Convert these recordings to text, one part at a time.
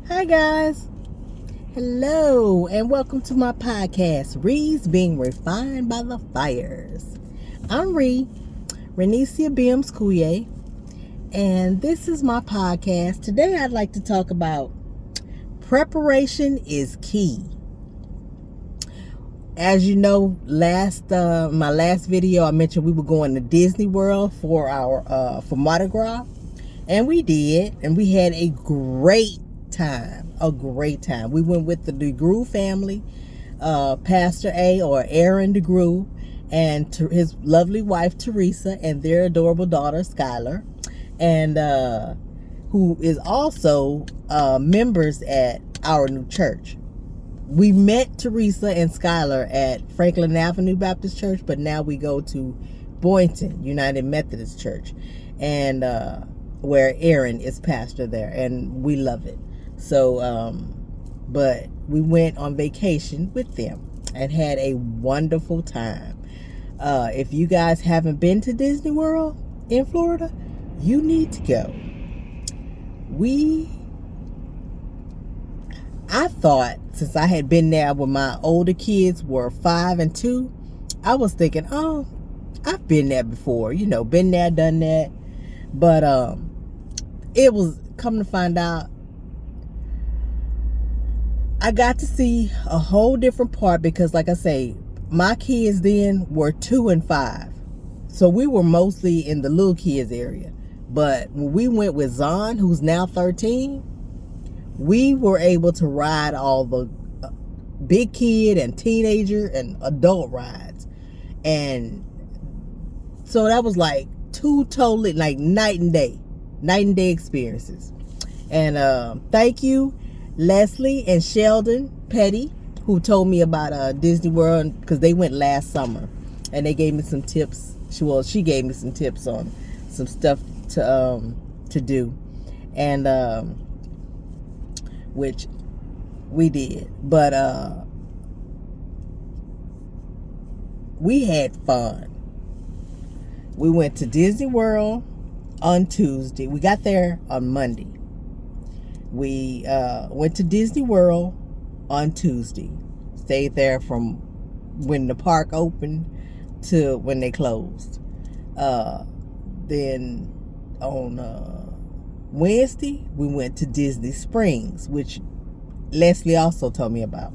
Hi guys, hello and welcome to my podcast, Re's Being Refined by the Fires. I'm REnecia Bihms-Cullier, and this is my podcast. Today I'd like to talk about preparation is key. As you know, my last video I mentioned we were going to Disney World for for Mardi Gras, and we did, and we had a great time. We went with the DeGruy family, Pastor A or Aaron DeGruy, and his lovely wife Teresa, and their adorable daughter Skylar, and who is also members at our new church. We met Teresa and Skylar at Franklin Avenue Baptist Church, but now we go to Boynton United Methodist Church, and where Aaron is pastor there, and we love it. So, but we went on vacation with them and had a wonderful time. If you guys haven't been to Disney World in Florida, you need to go. I thought, since I had been there when my older kids were 5 and 2, I was thinking, oh, I've been there before, been there, done that. But it was, come to find out, I got to see a whole different part, because like I say, my kids then were 2 and 5. So we were mostly in the little kids area. But when we went with Zahn, who's now 13, we were able to ride all the big kid and teenager and adult rides. And so that was like two totally like night and day experiences. And thank you, Leslie and Sheldon Petty, who told me about Disney World, because they went last summer, and they gave me some tips. She gave me some tips on some stuff to do, and which we did. But we had fun. We went to Disney World on Tuesday. We got there on Monday. We went to Disney World on Tuesday. Stayed there from when the park opened to when they closed. Then on Wednesday, we went to Disney Springs, which Leslie also told me about.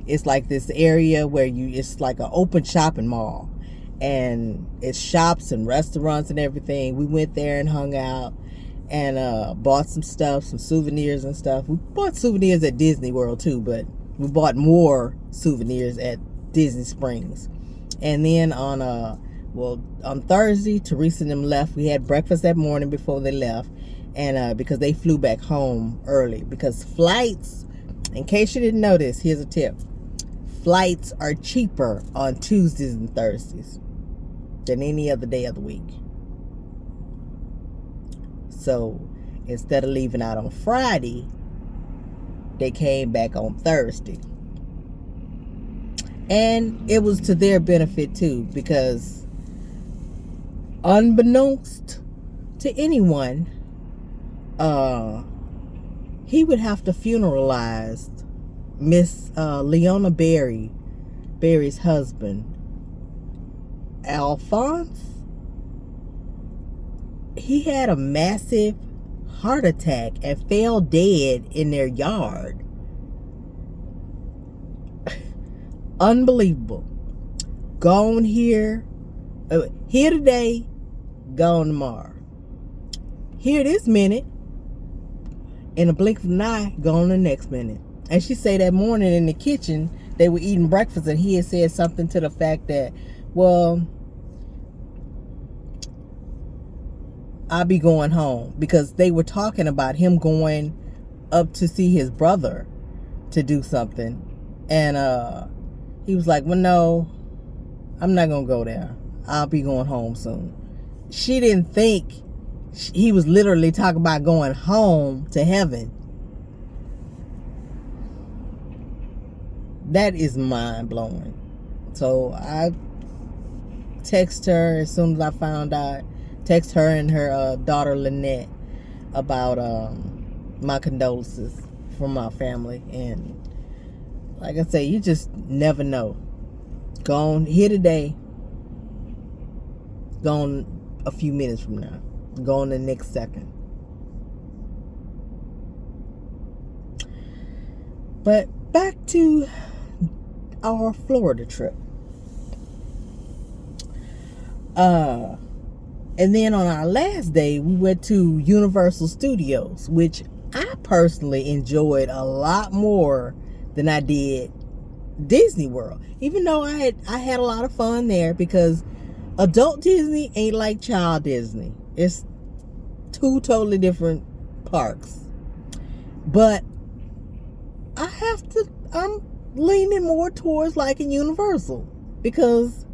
It's like this area where it's like an open shopping mall, and it's shops and restaurants and everything. We went there and hung out and bought some stuff, some souvenirs and stuff. We bought souvenirs at Disney World too, but we bought more souvenirs at Disney Springs. And then on Thursday, Teresa and them left. We had breakfast that morning before they left, and because they flew back home early, because flights, in case you didn't know this, here's a tip: flights are cheaper on Tuesdays and Thursdays than any other day of the week. So instead of leaving out on Friday, they came back on Thursday. And it was to their benefit too, because unbeknownst to anyone, he would have to funeralize Miss Leona Barry's husband, Alphonse. He had a massive heart attack and fell dead in their yard. Unbelievable. Gone here today, gone tomorrow. Here this minute, in a blink of an eye, gone the next minute. And she said that morning in the kitchen, they were eating breakfast, and he had said something to the fact that, well, I'll be going home, because they were talking about him going up to see his brother to do something. And he was like, well, no, I'm not going to go there. I'll be going home soon. She didn't think he was literally talking about going home to heaven. That is mind-blowing. So I text her as soon as I found out. Text her and her daughter Lynette about my condolences from our family. And like I say, you just never know. Gone here today, gone a few minutes from now, gone the next second. But back to our Florida trip. And then on our last day, we went to Universal Studios, which I personally enjoyed a lot more than I did Disney World. Even though I had a lot of fun there, because adult Disney ain't like child Disney. It's two totally different parks. But I'm leaning more towards liking Universal, because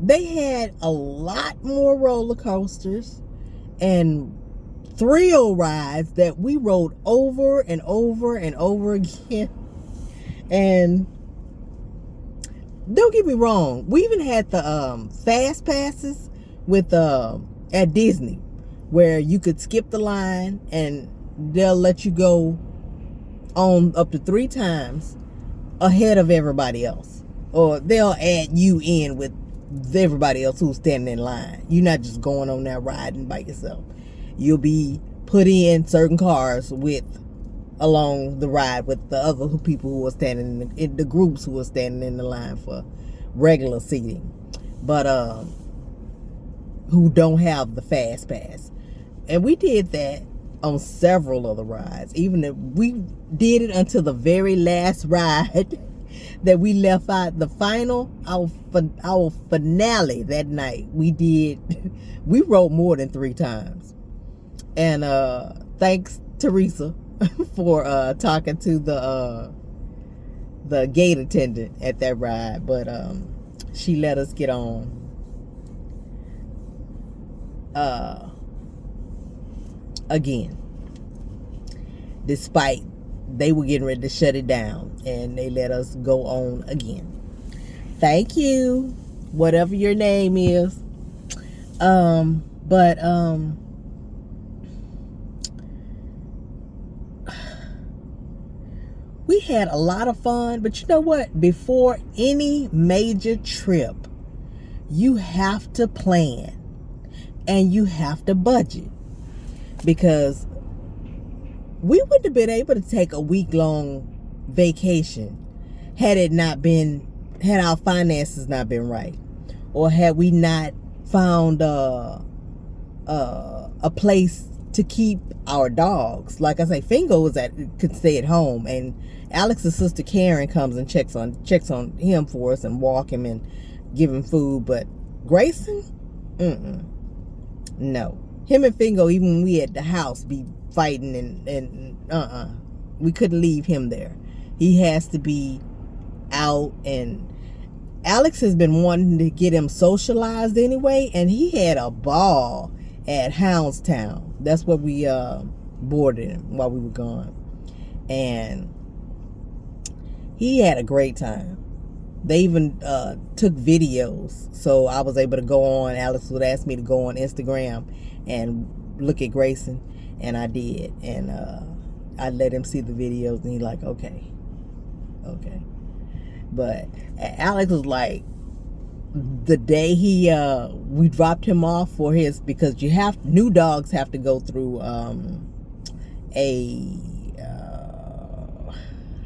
they had a lot more roller coasters and thrill rides that we rode over and over and over again. And don't get me wrong, we even had the fast passes with at Disney, where you could skip the line and they'll let you go on up to 3 times ahead of everybody else, or they'll add you in with everybody else who's standing in line. You're not just going on that riding by yourself. You'll be put in certain cars along the ride with the other people who are standing in the groups who are standing in the line for regular seating, but who don't have the fast pass. And we did that on several of the rides. Even if we did it until the very last ride that we left out, the final, our finale that night, we rode more than 3 times. And thanks Teresa for talking to the gate attendant at that ride, but she let us get on again, despite they were getting ready to shut it down, and they let us go on again. Thank you, whatever your name is. But we had a lot of fun. But you know what? Before any major trip, you have to plan and you have to budget, because we wouldn't have been able to take a week-long vacation had our finances not been right, or had we not found a place to keep our dogs. Like I say, Fingo could stay at home, and Alex's sister Karen comes and checks on him for us and walk him and give him food. But Grayson, no. Him and Fingo, even when we at the house, be fighting and we couldn't leave him there. He has to be out, and Alex has been wanting to get him socialized anyway, and he had a ball at Houndstown. That's where we boarded him while we were gone, and he had a great time. They even took videos, so I was able to go on. Alex would ask me to go on Instagram and look at Grayson, and I did, and I let him see the videos, and he like, okay. But Alex was like, the day we dropped him off for his, because new dogs have to go through how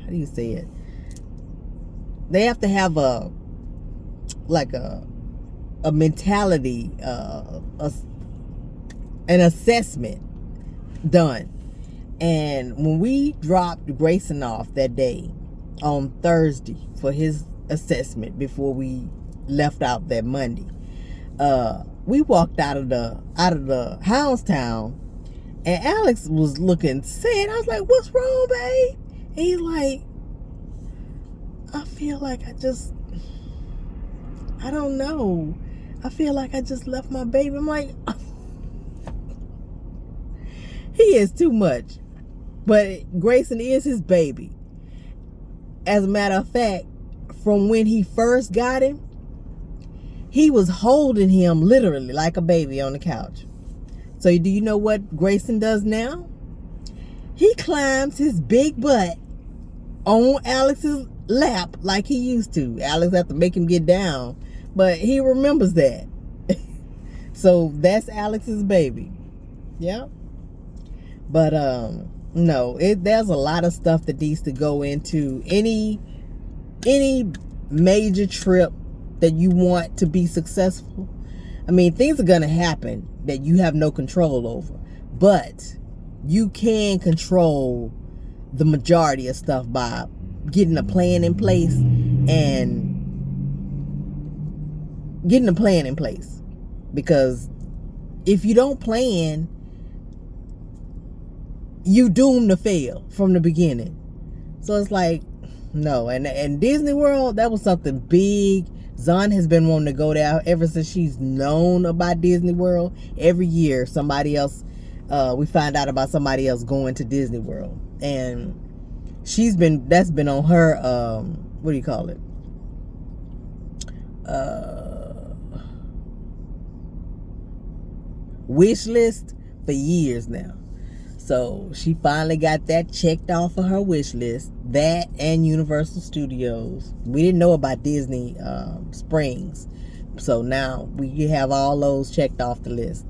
do you say it? They have to have a mentality, an assessment done. And when we dropped Grayson off that day on Thursday for his assessment before we left out that Monday, we walked out of the Houndstown, and Alex was looking sad. I was like, "What's wrong, babe?" And he's like, "I feel like I don't know. I feel like I just left my baby." I'm like, he is too much. But Grayson is his baby. As a matter of fact, from when he first got him, he was holding him literally like a baby on the couch. So do you know what Grayson does now? he climbs his big butt on Alex's lap like he used to. Alex have to make him get down, but he remembers that. So that's Alex's baby. Yeah. But no, there's a lot of stuff that needs to go into any major trip that you want to be successful. I mean, things are gonna happen that you have no control over, but you can control the majority of stuff by getting a plan in place because if you don't plan, you doomed to fail from the beginning. So it's like, no. And Disney World, that was something big. Zon has been wanting to go there ever since she's known about Disney World. Every year somebody else, we find out about somebody else going to Disney World, and that's been on her what do you call it, wish list for years now. So she finally got that checked off of her wish list. That and Universal Studios. We didn't know about Disney Springs, so now we have all those checked off the list.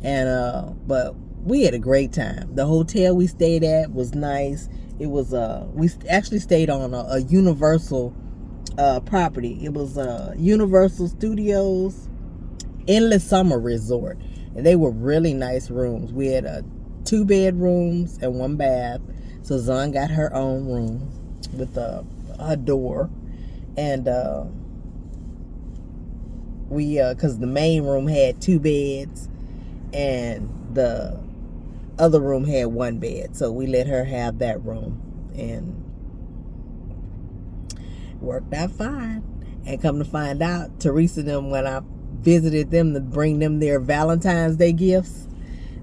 And but we had a great time. The hotel we stayed at was nice. It was we actually stayed on a Universal property. It was Universal Studios Endless Summer Resort, and they were really nice rooms. We had 2 bedrooms and 1 bath. So Zon got her own room with a door, and we because the main room had 2 beds and the other room had 1 bed, so we let her have that room, and it worked out fine. And come to find out, Teresa and them, when I visited them to bring them their Valentine's Day gifts,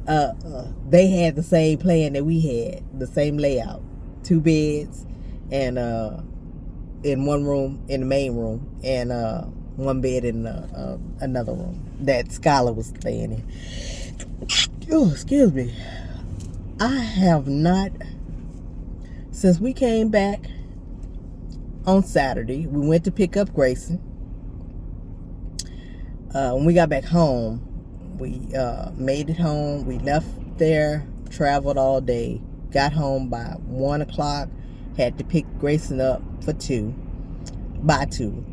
they had the same plan that we had, the same layout, 2 beds, and in 1 room in the main room, and 1 bed in another room that Skylar was staying in. Oh, excuse me. I have not, since we came back on Saturday, we went to pick up Grayson. When we got back home, we made it home. We left there, traveled all day, got home by 1 o'clock, had to pick Grayson up by 2.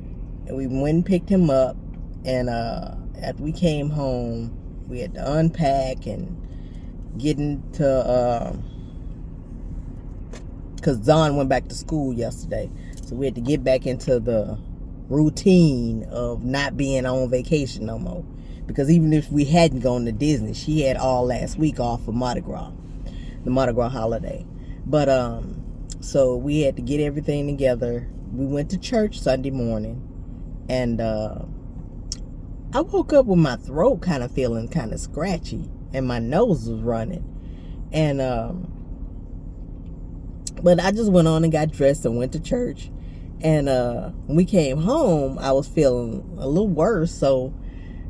And we went and picked him up, and after we came home, we had to unpack and get into, because Zon went back to school yesterday, so we had to get back into the routine of not being on vacation no more. Because even if we hadn't gone to Disney, she had all last week off for Mardi Gras, the Mardi Gras holiday. But so we had to get everything together. We went to church Sunday morning, and I woke up with my throat kind of feeling kind of scratchy, and my nose was running. And but I just went on and got dressed and went to church. And when we came home, I was feeling a little worse. So,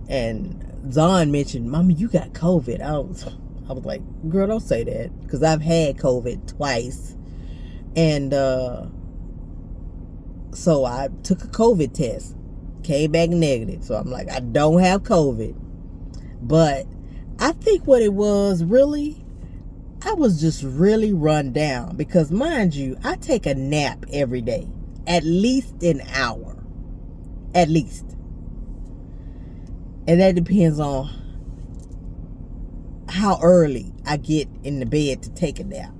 and Zon mentioned, "Mommy, you got COVID." I was like, "Girl, don't say that," because I've had COVID twice. And so I took a COVID test, came back negative. So I'm like, I don't have COVID. But I think what it was really, I was just really run down, because mind you, I take a nap every day, at least an hour, at least. And that depends on how early I get in the bed to take a nap.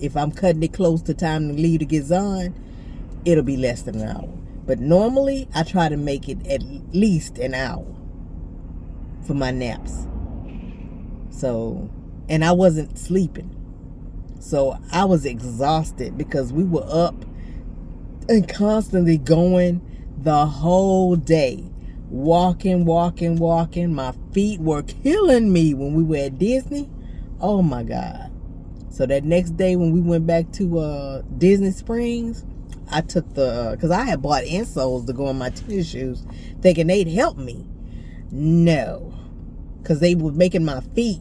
If I'm cutting it close to time to leave to get Zon, it'll be less than an hour. But normally, I try to make it at least an hour for my naps. So, and I wasn't sleeping. So I was exhausted because we were up and constantly going the whole day. Walking. My feet were killing me when we were at Disney. Oh my God. So that next day when we went back to Disney Springs, I took because I had bought insoles to go on my tennis shoes, thinking they'd help me. No. Because they were making my feet,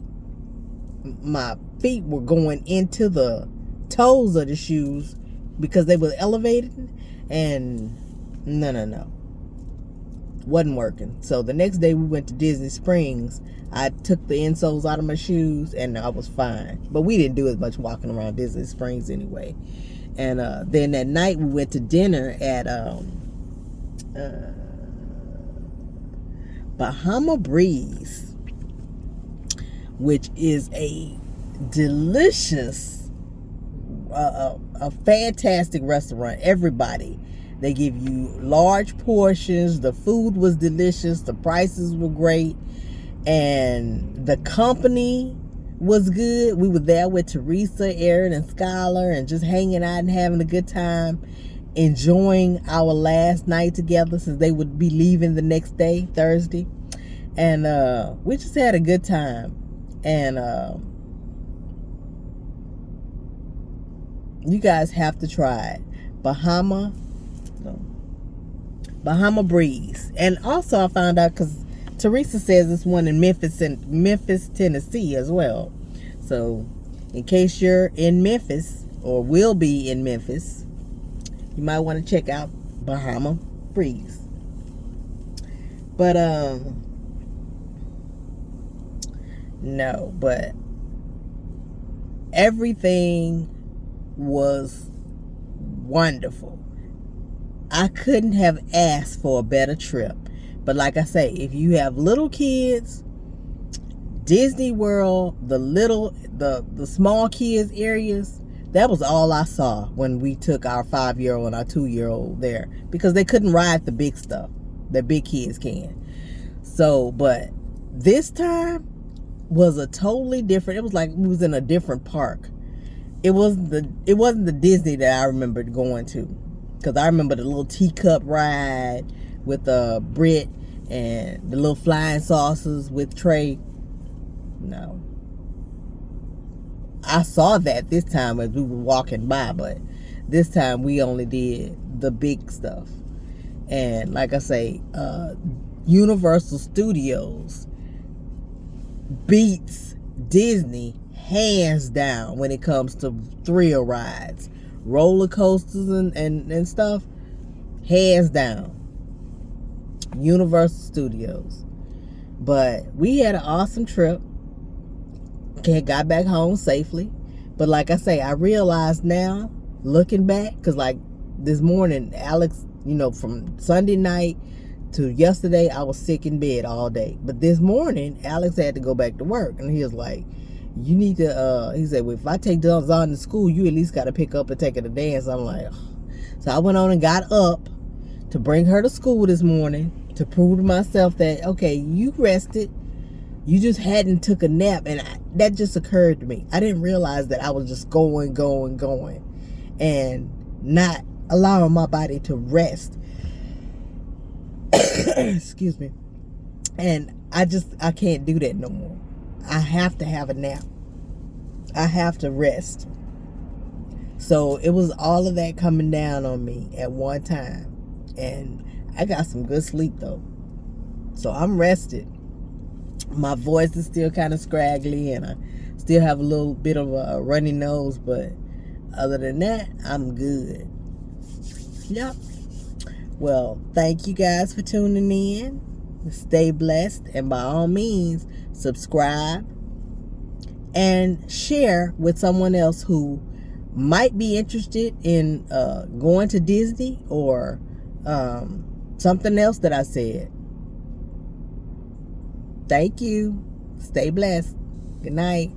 my feet were going into the toes of the shoes because they were elevated, and no, wasn't working. So the next day we went to Disney Springs. I took the insoles out of my shoes and I was fine. But we didn't do as much walking around Disney Springs anyway. And then that night we went to dinner at Bahama Breeze, which is a delicious, a fantastic restaurant. Everybody, they give you large portions. The food was delicious. The prices were great. And the company was good. We were there with Teresa, Aaron, and Skylar, and just hanging out and having a good time, enjoying our last night together since they would be leaving the next day, Thursday. And we just had a good time. And you guys have to try it. Bahama Breeze. And also I found out, because Teresa says it's one in Memphis, Tennessee as well. So in case you're in Memphis or will be in Memphis, you might want to check out Bahama Breeze. But no, but everything was wonderful. I couldn't have asked for a better trip. But like I say, if you have little kids, Disney World, the small kids areas, that was all I saw when we took our 5-year-old and our 2-year-old there, because they couldn't ride the big stuff that big kids can. So, but this time was a totally different. It was like we was in a different park. It wasn't the Disney that I remembered going to, because I remember the little teacup ride with Brit and the little flying saucers with Trey. No. I saw that this time as we were walking by, but this time we only did the big stuff. And like I say, Universal Studios beats Disney hands down when it comes to thrill rides, roller coasters and stuff. Hands down, Universal Studios. But we had an awesome trip. Got back home safely. But like I say, I realized now, looking back, because like this morning, Alex, from Sunday night to yesterday, I was sick in bed all day. But this morning, Alex had to go back to work, and he was like, you need to, he said, well, if I take Zon to school, you at least got to pick up and take her to dance. I'm like, ugh. So I went on and got up to bring her to school this morning to prove to myself that, okay, you rested. You just hadn't took a nap. And that just occurred to me. I didn't realize that I was just going, and not allowing my body to rest. Excuse me. And I can't do that no more. I have to have a nap. I have to rest. So it was all of that coming down on me at one time. And I got some good sleep though. So I'm rested. My voice is still kind of scraggly and I still have a little bit of a runny nose, but other than that, I'm good. Yep. Well, thank you guys for tuning in. Stay blessed, and by all means, subscribe and share with someone else who might be interested in going to Disney or something else that I said. Thank you. Stay blessed. Good night.